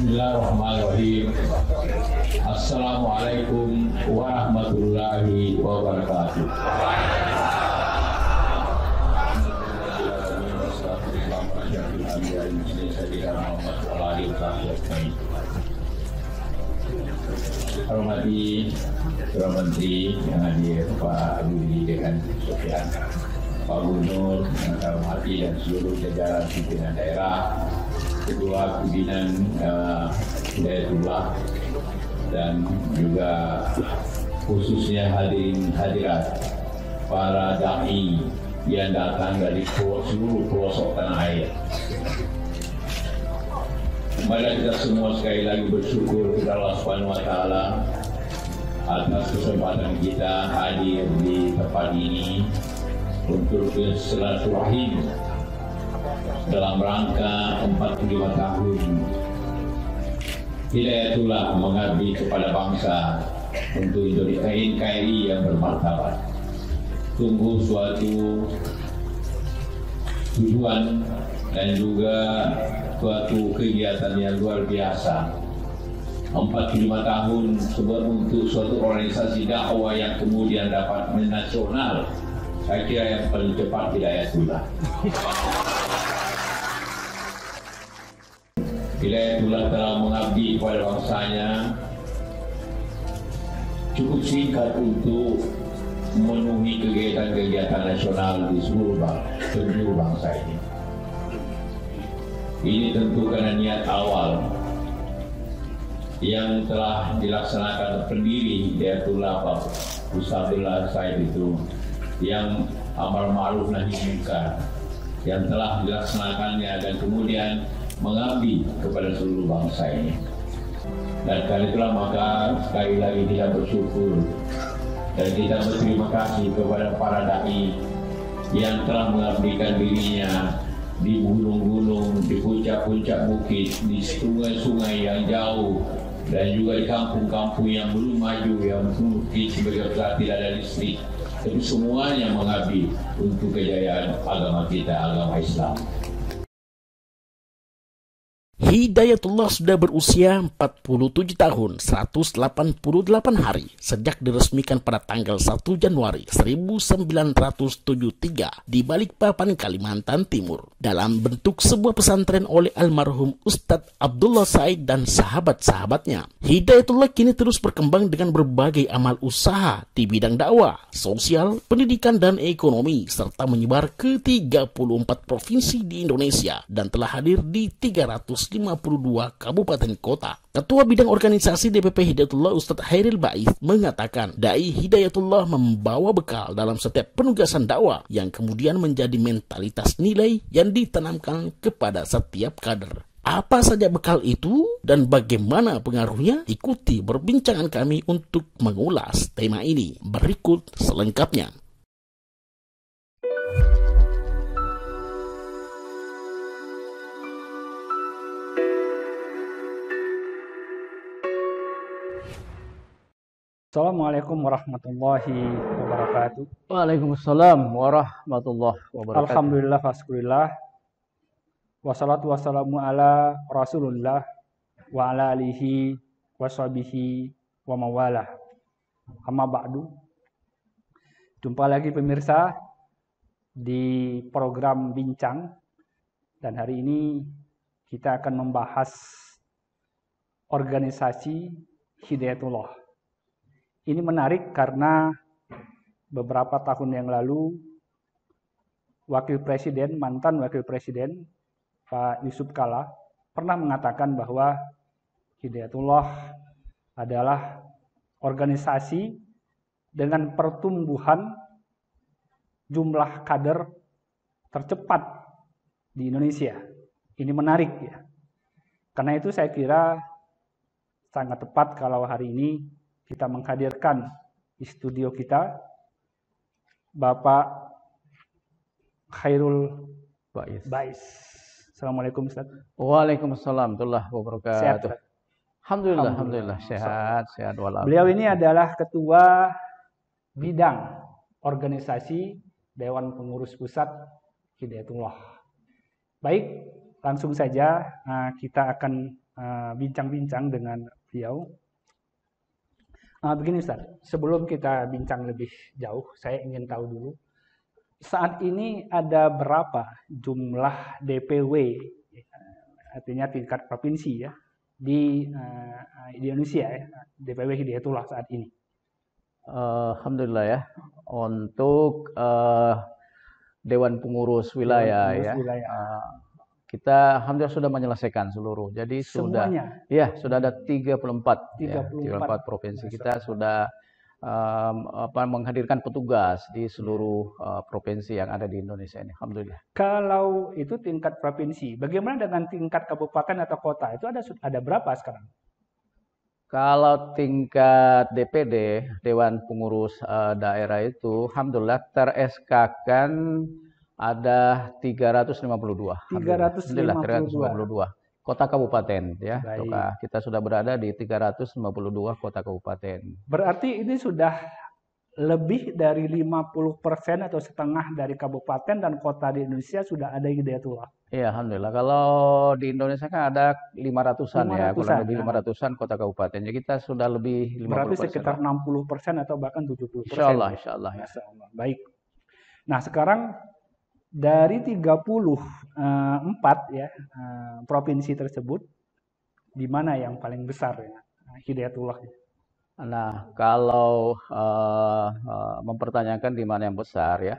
Bismillahirrahmanirrahim. Assalamualaikum warahmatullahi wabarakatuh. Hormati Ketua Menteri yang hadir, Pak Budi dengan Sofyan, Pak Gubernur yang saya hormati dan seluruh jajaran pimpinan daerah, Ketua Pimpinan Hidayatullah, dan juga khususnya hadirat para dai yang datang dari seluruh pelosok tanah air. Mari kita semua sekali lagi bersyukur kepada Allah Subhanahu wa Ta'ala atas kesempatan kita hadir di tempat ini untuk bersilaturahim dalam rangka 45 tahun Hidayatullah mengabdi kepada bangsa untuk NKRI yang bermartabat. Tunggu suatu tujuan dan juga suatu kegiatan yang luar biasa. 45 tahun untuk suatu organisasi dakwah yang kemudian dapat menasional. Saya kira yang paling cepat Hidayatullah. Hidayatullah telah mengabdi kepada bangsanya cukup singkat untuk memenuhi kegiatan-kegiatan nasional di seluruh bangsa ini. Ini tentu karena niat awal yang telah dilaksanakan pendiri Hidayatullah Pak Ustadzullah Said itu, yang amal ma'ruf nahi munkar yang telah dilaksanakannya dan kemudian mengabdi kepada seluruh bangsa ini. Dan kali itulah maka sekali lagi kita bersyukur dan kita berterima kasih kepada para dai yang telah mengabdikan dirinya di gunung-gunung, di puncak-puncak bukit, di sungai-sungai yang jauh, dan juga di kampung-kampung yang belum maju, yang mungkin sebagai besar tidak ada listrik. Tapi semuanya mengabdi untuk kejayaan agama kita, agama Islam. Hidayatullah sudah berusia 47 tahun 188 hari sejak diresmikan pada tanggal 1 Januari 1973 di Balikpapan, Kalimantan Timur dalam bentuk sebuah pesantren oleh almarhum Ustadz Abdullah Said dan sahabat-sahabatnya. Hidayatullah kini terus berkembang dengan berbagai amal usaha di bidang dakwah, sosial, pendidikan, dan ekonomi serta menyebar ke 34 provinsi di Indonesia dan telah hadir di 352 kabupaten kota. Ketua Bidang Organisasi DPP Hidayatullah Ustadz Hairil Baiz mengatakan Dai Hidayatullah membawa bekal dalam setiap penugasan dakwah yang kemudian menjadi mentalitas nilai yang ditanamkan kepada setiap kader. Apa saja bekal itu dan bagaimana pengaruhnya? Ikuti perbincangan kami untuk mengulas tema ini. Berikut selengkapnya. Assalamualaikum warahmatullahi wabarakatuh. Waalaikumsalam warahmatullahi wabarakatuh. Alhamdulillah wassalillah. Wassalatu wassalamu ala Rasulullah wa ala alihi wa sahbihi wa mawalah. Amma ba'du. Jumpa lagi pemirsa di program Bincang, dan hari ini kita akan membahas organisasi Hidayatullah. Ini menarik karena beberapa tahun yang lalu mantan Wakil Presiden Pak Yusuf Kala pernah mengatakan bahwa Hidayatullah adalah organisasi dengan pertumbuhan jumlah kader tercepat di Indonesia. Ini menarik ya. Karena itu saya kira sangat tepat kalau hari ini kita menghadirkan di studio kita Bapak Khairul Baiz. Assalamualaikum Ustaz. Waalaikumsalam warahmatullahi wabarakatuh. Sehat. Alhamdulillah sehat walafiat. Beliau ini adalah Ketua Bidang Organisasi Dewan Pengurus Pusat Hidayatullah. Baik, langsung saja kita akan bincang-bincang dengan beliau. Begini Ustaz, sebelum kita bincang lebih jauh, saya ingin tahu dulu, saat ini ada berapa jumlah DPW, artinya tingkat provinsi ya, di Indonesia ya, DPW Hidayatullah saat ini? Alhamdulillah ya, untuk Dewan Pengurus Wilayah kita alhamdulillah sudah menyelesaikan seluruh. Jadi semuanya? Sudah ada 34 provinsi. Kita sudah menghadirkan petugas di seluruh provinsi yang ada di Indonesia ini. Alhamdulillah. Kalau itu tingkat provinsi, bagaimana dengan tingkat kabupaten atau kota? Itu ada berapa sekarang? Kalau tingkat DPD, Dewan Pengurus Daerah itu, alhamdulillah ter-SK-kan ada 352. 352 kota kabupaten ya. Kita sudah berada di 352 kota kabupaten. Berarti ini sudah lebih dari 50% atau setengah dari kabupaten dan kota di Indonesia sudah ada Hidayatullah. Iya, alhamdulillah. Kalau di Indonesia kan ada 500-an ya, kurang lebih 500-an kota kabupaten. Jadi kita sudah lebih 50%. Berarti sekitar 60% atau bahkan 70%. Insya Allah ya. Baik. Nah, sekarang dari 34 ya provinsi tersebut, di mana yang paling besar ya Hidayatullah? Nah, kalau mempertanyakan di mana yang besar ya,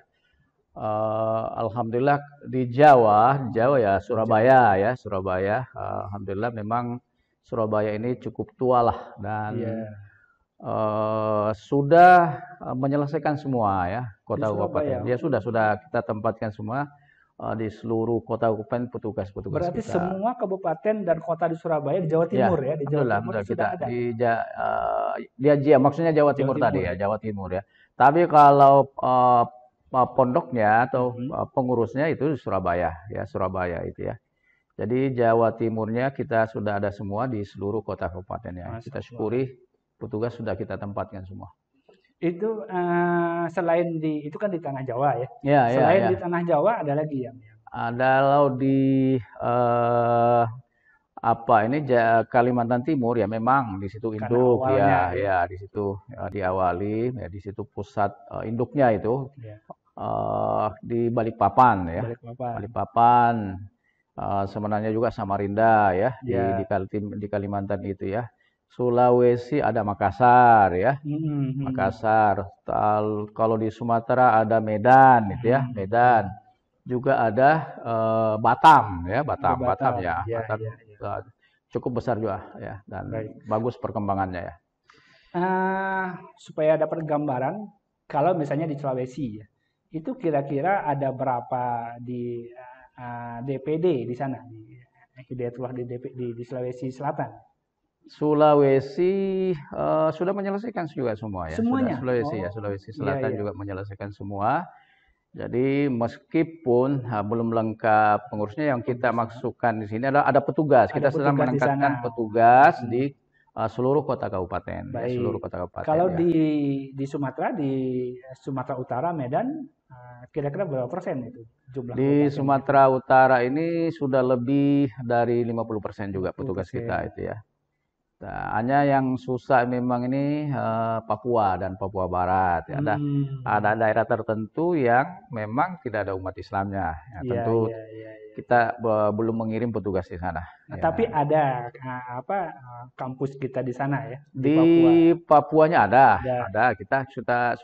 alhamdulillah di Jawa ya Surabaya ya, alhamdulillah memang Surabaya ini cukup tua lah dan sudah menyelesaikan semua ya kota kabupaten. Ya sudah kita tempatkan semua di seluruh kota kabupaten petugas-petugas. Berarti kita semua kabupaten dan kota di Surabaya di Jawa Timur ya, di Jawa Timur sudah ada. Maksudnya Jawa Timur tadi ya, Jawa Timur ya. Tapi kalau pondoknya atau pengurusnya itu Surabaya ya, Surabaya itu ya. Jadi Jawa Timurnya kita sudah ada semua di seluruh kota kabupaten ya. Kita syukuri petugas sudah kita tempatkan semua. Itu selain itu kan di Tanah Jawa ya. Selain di Tanah Jawa ada lagi yang ada di Kalimantan Timur ya, memang di situ induk ya di situ diawali ya, di situ pusat induknya itu di Balikpapan ya. Balikpapan sebenarnya juga Samarinda ya, di Kalimantan itu ya. Sulawesi ada Makassar ya, Makassar. Kalau di Sumatera ada Medan gitu ya, Medan. Juga ada Batam ya, Batam ya. Cukup besar juga ya, dan bagus perkembangannya ya. Supaya dapat gambaran, kalau misalnya di Sulawesi ya, itu kira-kira ada berapa di DPD di sana, di Hidayatullah di Sulawesi Selatan? Sulawesi sudah menyelesaikan juga semua ya. Semuanya? Sulawesi Selatan juga menyelesaikan semua. Jadi meskipun belum lengkap pengurusnya, yang kita masukkan di sini ada petugas. Kita sedang meningkatkan petugas di seluruh kota kabupaten. Ya, seluruh kota kabupaten. Kalau di Sumatera Utara, Medan, kira-kira berapa persen itu jumlah? Di Sumatera Utara ini sudah lebih dari 50% juga petugas kita itu ya. Nah, hanya yang susah memang ini Papua dan Papua Barat. Ada daerah tertentu yang memang tidak ada umat Islamnya. Tentu kita belum mengirim petugas di sana. Tapi ada kampus kita di sana ya? Di Papuanya ada. Kita sudah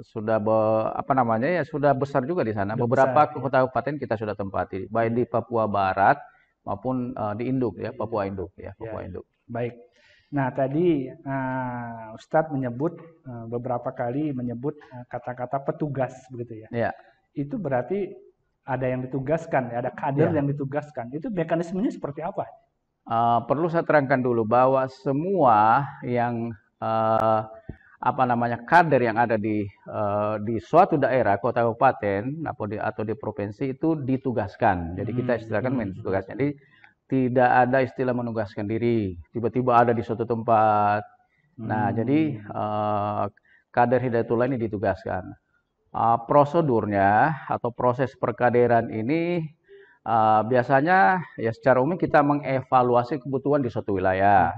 sudah besar juga di sana. Beberapa kota kabupaten kita sudah tempati, baik di Papua Barat maupun di Induk ya, Papua Induk ya, Papua Induk. Baik. Nah, tadi Ustadz menyebut beberapa kali kata-kata petugas begitu ya. Ya. Itu berarti ada yang ditugaskan, ada kader yang ditugaskan. Itu mekanismenya seperti apa? Perlu saya terangkan dulu bahwa semua yang kader yang ada di suatu daerah, kota kabupaten atau di provinsi itu ditugaskan. Jadi kita istilahkan mentugaskan. Jadi tidak ada istilah menugaskan diri, tiba-tiba ada di suatu tempat. Nah, jadi kader Hidayatullah ini ditugaskan. Prosedurnya atau proses perkaderan ini biasanya ya secara umum kita mengevaluasi kebutuhan di suatu wilayah.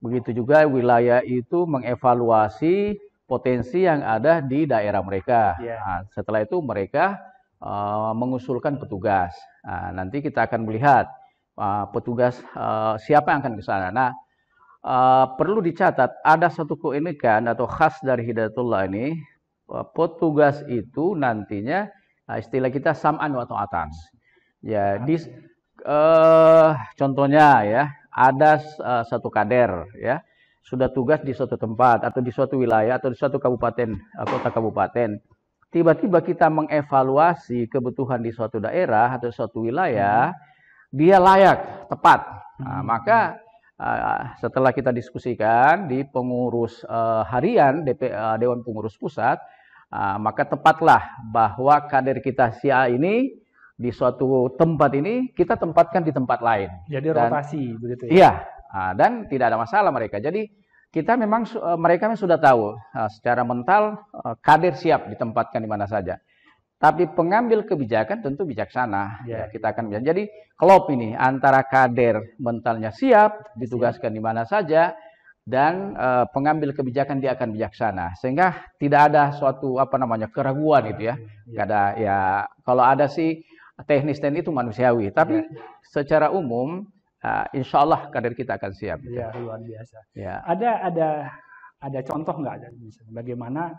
Begitu juga wilayah itu mengevaluasi potensi yang ada di daerah mereka. Nah, setelah itu mereka mengusulkan petugas. Nah, nanti kita akan melihat petugas siapa yang akan ke sana. Nah, perlu dicatat ada satu keunikan atau khas dari Hidayatullah ini, petugas itu nantinya istilah kita sam'an wa ta'atan. Ya, contohnya ya, ada satu kader ya, sudah tugas di suatu tempat atau di suatu wilayah atau di suatu kabupaten, kota kabupaten. Tiba-tiba kita mengevaluasi kebutuhan di suatu daerah atau suatu wilayah, dia layak, tepat. Nah, maka setelah kita diskusikan di pengurus harian Dewan Pengurus Pusat, maka tepatlah bahwa kader kita si A ini di suatu tempat ini kita tempatkan di tempat lain. Jadi rotasi begitu ya? Iya, dan tidak ada masalah mereka. Jadi kita memang mereka sudah tahu secara mental kader siap ditempatkan di mana saja. Tapi pengambil kebijakan tentu bijaksana. Ya, kita akan bilang. Jadi klop ini antara kader mentalnya siap ditugaskan di mana saja dan pengambil kebijakan dia akan bijaksana. Sehingga tidak ada suatu keraguan gitu ya. Nggak ada ya, kalau ada sih teknis dan itu manusiawi. Tapi secara umum insya Allah kader kita akan siap. Iya, luar biasa. Ya. Ada contoh nggak bagaimana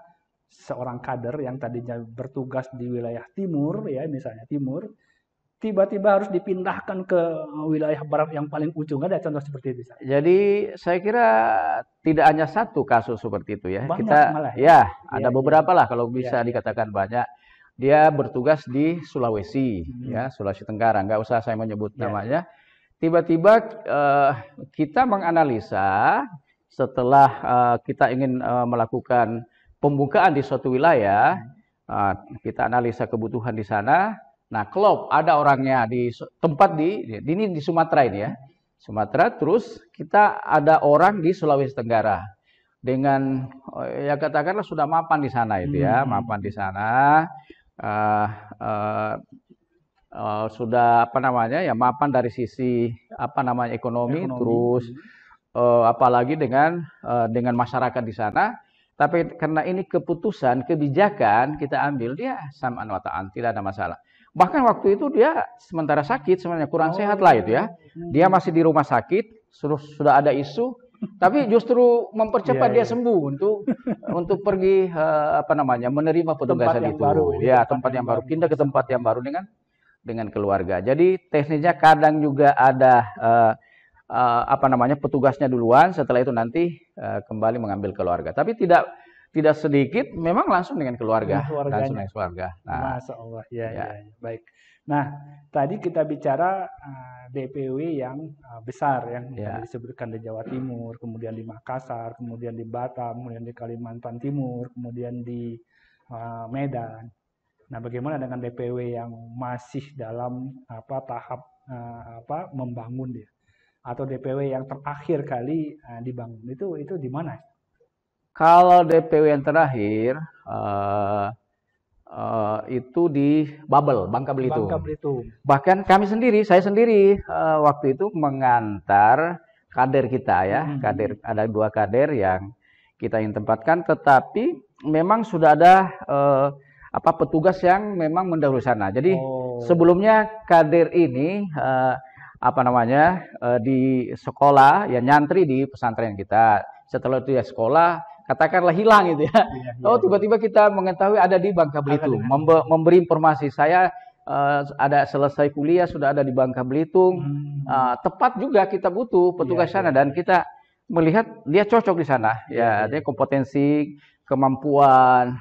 seorang kader yang tadinya bertugas di wilayah timur, ya misalnya timur, tiba-tiba harus dipindahkan ke wilayah barat yang paling ujung? Ada contoh seperti itu? Jadi saya kira tidak hanya satu kasus seperti itu ya. Banyak kita malah, ada beberapa lah kalau bisa dikatakan banyak. Dia bertugas di Sulawesi, ya Sulawesi Tenggara. Nggak usah saya menyebut namanya. Tiba-tiba kita menganalisa setelah kita ingin melakukan pembukaan di suatu wilayah, kita analisa kebutuhan di sana. Nah, klop ada orangnya di tempat ini di Sumatera ini ya, Sumatera. Terus kita ada orang di Sulawesi Tenggara dengan ya katakanlah sudah mapan di sana itu ya, mapan di sana. Sudah mapan dari sisi ekonomi. Terus apalagi dengan masyarakat di sana. Tapi karena ini kebijakan kita ambil, dia sam'an wa ta'an, tidak ada masalah. Bahkan waktu itu dia sementara sakit, sebenarnya kurang sehat lah itu ya. Dia masih di rumah sakit, sudah ada isu, tapi justru mempercepat dia sembuh untuk pergi menerima petugasan itu. Tempat yang baru, pindah ke tempat yang baru dengan keluarga. Jadi teknisnya kadang juga ada petugasnya duluan, setelah itu nanti kembali mengambil keluarga. Tapi tidak sedikit memang langsung dengan keluarga. Langsung dengan keluarga. Nah, Masya Allah. Ya. Baik. Nah, tadi kita bicara DPW yang besar yang disebutkan di Jawa Timur, kemudian di Makassar, kemudian di Batam, kemudian di Kalimantan Timur, kemudian di Medan. Nah, bagaimana dengan DPW yang masih dalam tahap membangun dia? Atau DPW yang terakhir kali dibangun itu di mana? Kalau DPW yang terakhir itu di Babel, Bangka Belitung. Bahkan saya sendiri waktu itu mengantar kader kita ya, ada 2 kader yang kita ingin tempatkan, tetapi memang sudah ada petugas yang memang mendahului sana. Jadi sebelumnya kader ini di sekolah ya, nyantri di pesantren kita. Setelah itu ya sekolah katakanlah hilang gitu ya. Tiba-tiba kita mengetahui ada di Bangka Belitung, memberi informasi saya ada selesai kuliah sudah ada di Bangka Belitung. Tepat juga kita butuh petugas sana dan kita melihat dia cocok di sana. Artinya kompetensi, kemampuan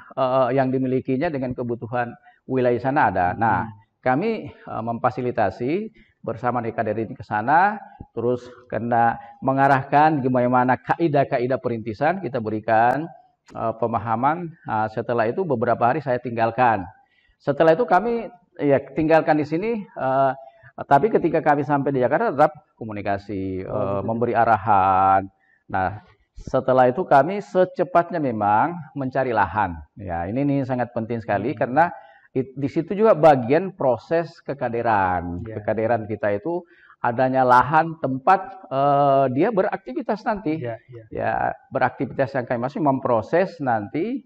yang dimilikinya dengan kebutuhan wilayah sana ada. Nah, kami memfasilitasi bersama dengan kader ini ke sana, terus karena mengarahkan gimana kaidah-kaidah perintisan kita berikan pemahaman. Setelah itu beberapa hari saya tinggalkan. Setelah itu kami tinggalkan di sini, tapi ketika kami sampai di Jakarta tetap komunikasi, memberi arahan. Nah, setelah itu kami secepatnya memang mencari lahan. Ya, ini sangat penting sekali karena Di situ juga bagian proses kekaderan. Kekaderan kita itu adanya lahan tempat dia beraktivitas nanti. Ya, beraktivitas yang kami masih memproses nanti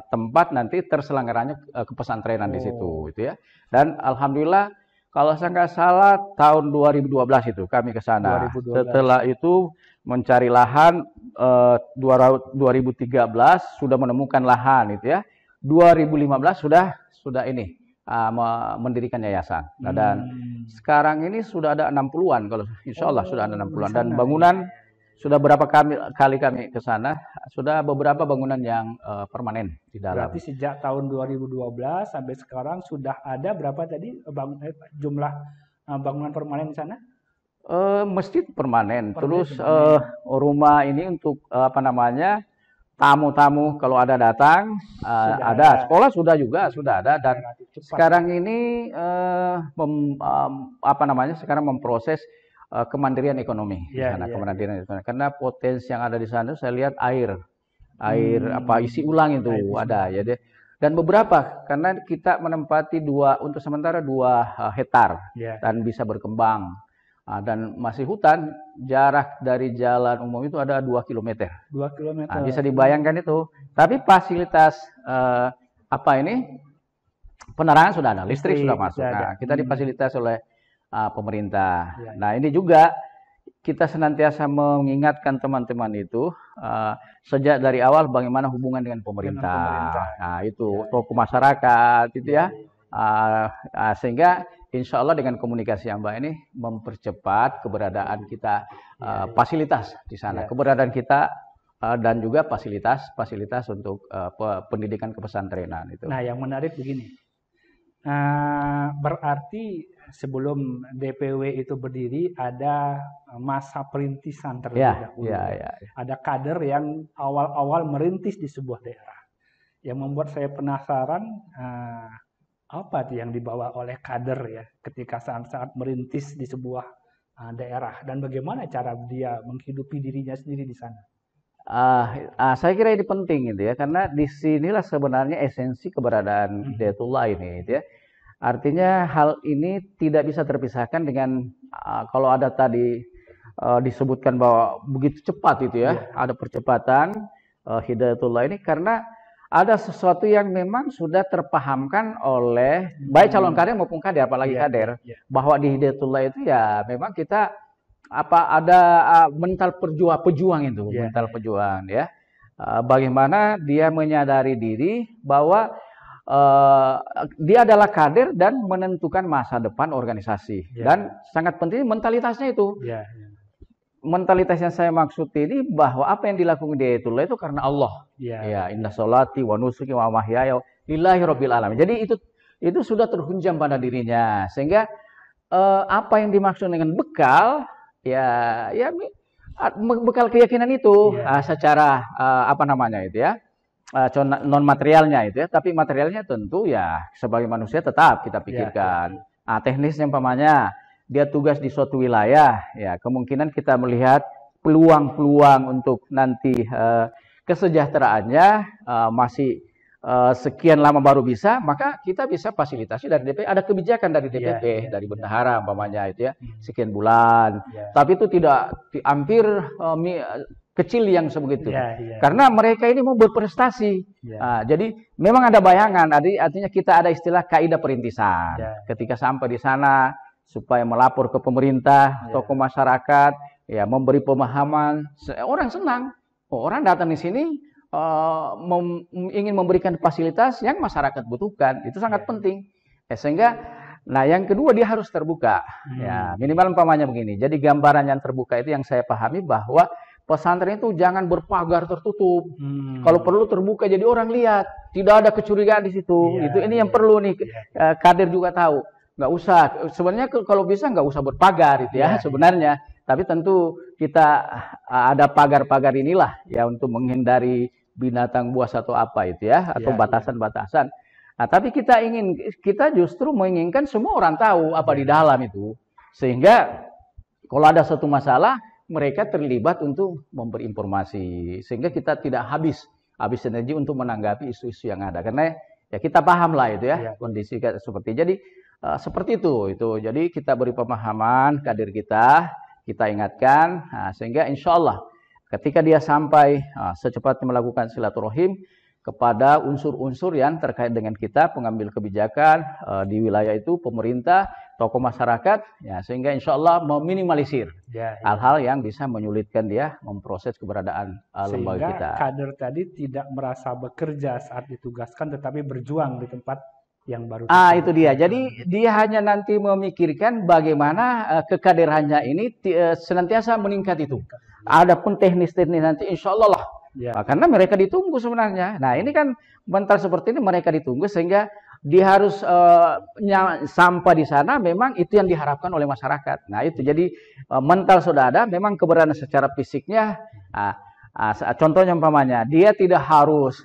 tempat nanti terselenggaranya kepesantrenan di situ, gitu ya. Dan alhamdulillah kalau saya nggak salah tahun 2012 itu kami ke sana. Setelah itu mencari lahan 2013 sudah menemukan lahan, itu ya. 2015 sudah ini mendirikan yayasan. Nah, dan sekarang ini sudah ada 60-an, kalau insya Allah sudah ada 60-an. Dan bangunan sudah berapa kali kami ke sana, sudah beberapa bangunan yang permanen di dalam. Berarti sejak tahun 2012 sampai sekarang sudah ada berapa tadi jumlah bangunan permanen di sana? Masjid permanen. Terus rumah ini untuk tamu-tamu kalau ada datang ada. Sekolah sudah ada. Dan sekarang ini sekarang memproses kemandirian ekonomi di sana, kemandirian ekonomi. Karena potensi yang ada di sana saya lihat air isi ulang itu ada ya. Dan beberapa karena kita menempati untuk sementara 2 hektar dan bisa berkembang. Dan masih hutan, jarak dari jalan umum itu ada 2 km. 2 km. Nah, bisa dibayangkan itu. Tapi fasilitas penerangan sudah ada, listrik sudah masuk. Nah, kita difasilitasi oleh pemerintah. Nah, ini juga kita senantiasa mengingatkan teman-teman itu sejak dari awal bagaimana hubungan dengan pemerintah. Nah, itu tokoh masyarakat itu ya. Sehingga insya Allah dengan komunikasi yang baik ini mempercepat keberadaan kita, fasilitas di sana, keberadaan kita dan juga fasilitas untuk pendidikan kepesantrenan itu. Nah, yang menarik begini, berarti sebelum DPW itu berdiri ada masa perintisan terlebih dahulu. Ada kader yang awal-awal merintis di sebuah daerah. Yang membuat saya penasaran, apa yang dibawa oleh kader ya ketika saat-saat merintis di sebuah daerah, dan bagaimana cara dia menghidupi dirinya sendiri di sana? Saya kira ini penting gitu ya, karena disinilah sebenarnya esensi keberadaan Hidayatullah ini gitu ya. Artinya hal ini tidak bisa terpisahkan dengan kalau ada tadi disebutkan bahwa begitu cepat itu ya, ada percepatan Hidayatullah ini karena ada sesuatu yang memang sudah terpahamkan oleh baik calon kader maupun kader, apalagi kader, bahwa di Hidayatullah itu ya memang kita ada mental pejuang itu, mental pejuang ya. Bagaimana dia menyadari diri bahwa dia adalah kader dan menentukan masa depan organisasi. Dan sangat penting mentalitasnya itu. Mentalitas yang saya maksud ini bahwa apa yang dilakukan dia itu karena Allah. Inna sholati wa nusuki wa mahyaya lillahi rabbil alamin. Jadi itu sudah terhunjam pada dirinya. Sehingga apa yang dimaksud dengan bekal bekal keyakinan itu secara non materialnya itu ya, tapi materialnya tentu ya sebagai manusia tetap kita pikirkan. Teknisnya umpamanya dia tugas di suatu wilayah, ya kemungkinan kita melihat peluang-peluang untuk nanti kesejahteraannya masih sekian lama baru bisa, maka kita bisa fasilitasi dari DPP. Ada kebijakan dari DPP, dari bendahara umpamanya itu ya, sekian bulan. Tapi itu tidak hampir kecil yang sebegitu. Karena mereka ini mau berprestasi. Jadi memang ada bayangan, artinya kita ada istilah kaidah perintisan. Ketika sampai di sana supaya melapor ke pemerintah, tokoh masyarakat, ya memberi pemahaman, orang senang. Orang datang di sini ingin memberikan fasilitas yang masyarakat butuhkan, itu sangat penting. Sehingga, yang kedua dia harus terbuka. Ya minimal umpamanya begini. Jadi gambaran yang terbuka itu yang saya pahami bahwa pesantren itu jangan berpagar tertutup. Kalau perlu terbuka jadi orang lihat, tidak ada kecurigaan di situ. Ini yang perlu nih kader juga tahu. Nggak usah, sebenarnya kalau bisa nggak usah berpagar itu ya sebenarnya. Tapi tentu kita ada pagar-pagar inilah ya untuk menghindari binatang buas atau apa itu ya, atau batasan-batasan. Nah, tapi kita justru menginginkan semua orang tahu apa di dalam itu, sehingga kalau ada satu masalah mereka terlibat untuk memberi informasi, sehingga kita tidak habis energi untuk menanggapi isu-isu yang ada. Karena Ya kita paham lah itu Ya. ya, kondisi seperti. Jadi seperti itu. Jadi kita beri pemahaman kader kita ingatkan, sehingga insya Allah ketika dia sampai secepatnya melakukan silaturahim kepada unsur-unsur yang terkait dengan kita, pengambil kebijakan di wilayah itu, pemerintah, tokoh masyarakat, ya, sehingga insya Allah meminimalisir hal-hal yang bisa menyulitkan dia memproses keberadaan lembaga kita. Sehingga kader tadi tidak merasa bekerja saat ditugaskan, tetapi berjuang di tempat yang baru. Itu dia. Jadi dia hanya nanti memikirkan bagaimana kekaderannya ini senantiasa meningkat itu. Adapun teknis-teknis nanti insya Allah lah. Karena mereka ditunggu sebenarnya. Nah ini kan mental seperti ini mereka ditunggu sehingga dia harus sampai di sana, memang itu yang diharapkan oleh masyarakat. Nah itu jadi mental sudah ada, memang keberadaan secara fisiknya. Contohnya umpamanya dia tidak harus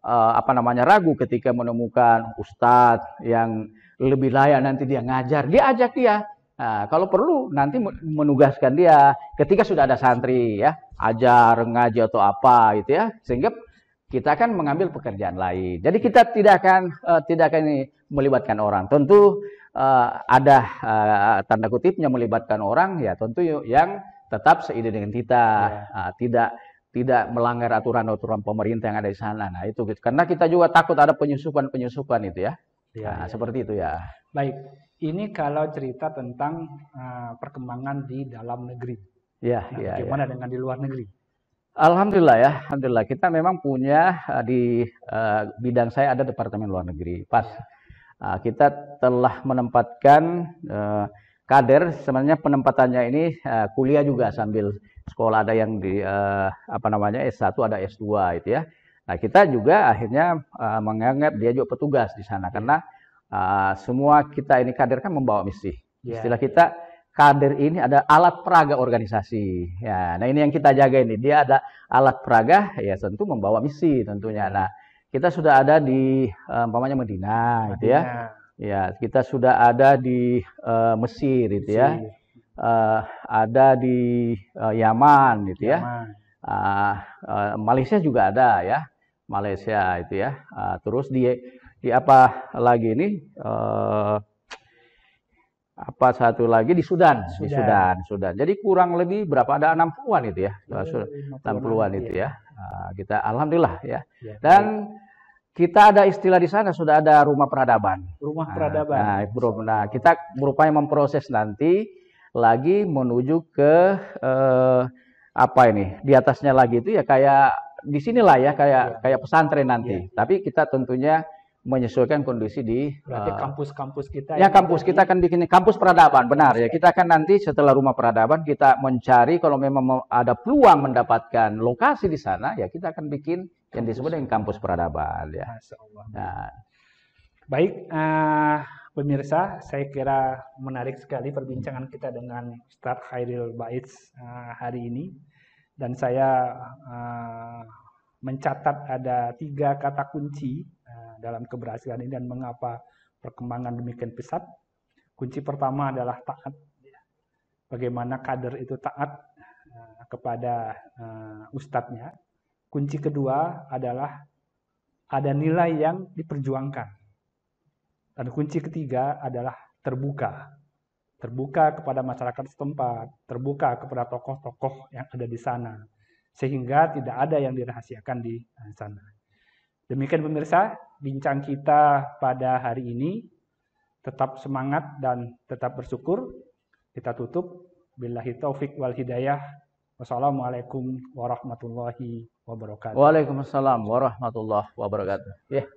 ragu ketika menemukan ustadz yang lebih layak nanti dia ngajar, dia ajak dia. Kalau perlu nanti menugaskan dia ketika sudah ada santri ya, ajar, ngaji atau apa gitu ya, sehingga kita akan mengambil pekerjaan lain. Jadi kita tidak akan ini melibatkan orang. Tentu ada tanda kutipnya melibatkan orang ya, tentu yang tetap seide dengan kita, tidak melanggar aturan-aturan pemerintah yang ada di sana. Nah itu karena kita juga takut ada penyusupan itu ya. Seperti itu ya. Baik, ini kalau cerita tentang perkembangan di dalam negeri. Bagaimana dengan di luar negeri? Alhamdulillah kita memang punya di bidang saya ada departemen luar negeri. Kita telah menempatkan kader, sebenarnya penempatannya ini kuliah juga sambil sekolah, ada yang di S1, ada S2 itu ya. Nah, kita juga akhirnya menganggap dia juga petugas di sana karena semua kita ini kader kan membawa misi. Istilah kita kader ini ada alat peraga organisasi. Ya, nah ini yang kita jaga ini. Dia ada alat peraga, ya tentu membawa misi tentunya. Nah, kita sudah ada di umpamanya Medina, gitu ya. Ya, kita sudah ada di Mesir, gitu ya. Ada di Yaman, gitu ya. Malaysia juga ada ya. Malaysia itu ya. Terus di apa lagi ini? Apa satu lagi di Sudan. Di Sudan. Jadi kurang lebih berapa, ada 60-an itu ya. 60-an itu ya. Kita alhamdulillah ya. Dan kita ada istilah di sana, sudah ada rumah peradaban. Rumah peradaban. Nah, kita berupaya memproses nanti lagi menuju ke di atasnya lagi itu ya kayak di sinilah ya, kayak pesantren nanti. Tapi kita tentunya menyesuaikan kondisi di berarti kampus-kampus kita. Ya, kampus kita akan bikin kampus peradaban, benar ya. Kita akan nanti setelah rumah peradaban kita mencari kalau memang ada peluang mendapatkan lokasi di sana, ya kita akan bikin yang disebut dengan kampus peradaban ya. Masya Allah. Baik, pemirsa, saya kira menarik sekali perbincangan kita dengan Ustadz Khairil Baits hari ini. Dan saya mencatat ada 3 kata kunci dalam keberhasilan ini dan mengapa perkembangan demikian pesat. Kunci pertama adalah taat. Bagaimana kader itu taat kepada ustadznya. Kunci kedua adalah ada nilai yang diperjuangkan. Dan kunci ketiga adalah terbuka. Terbuka kepada masyarakat setempat, terbuka kepada tokoh-tokoh yang ada di sana. Sehingga tidak ada yang dirahasiakan di sana. Demikian pemirsa, bincang kita pada hari ini. Tetap semangat dan tetap bersyukur. Kita tutup. Billahi taufik wal hidayah. Wassalamualaikum warahmatullahi wabarakatuh. Waalaikumsalam warahmatullahi wabarakatuh. Ya.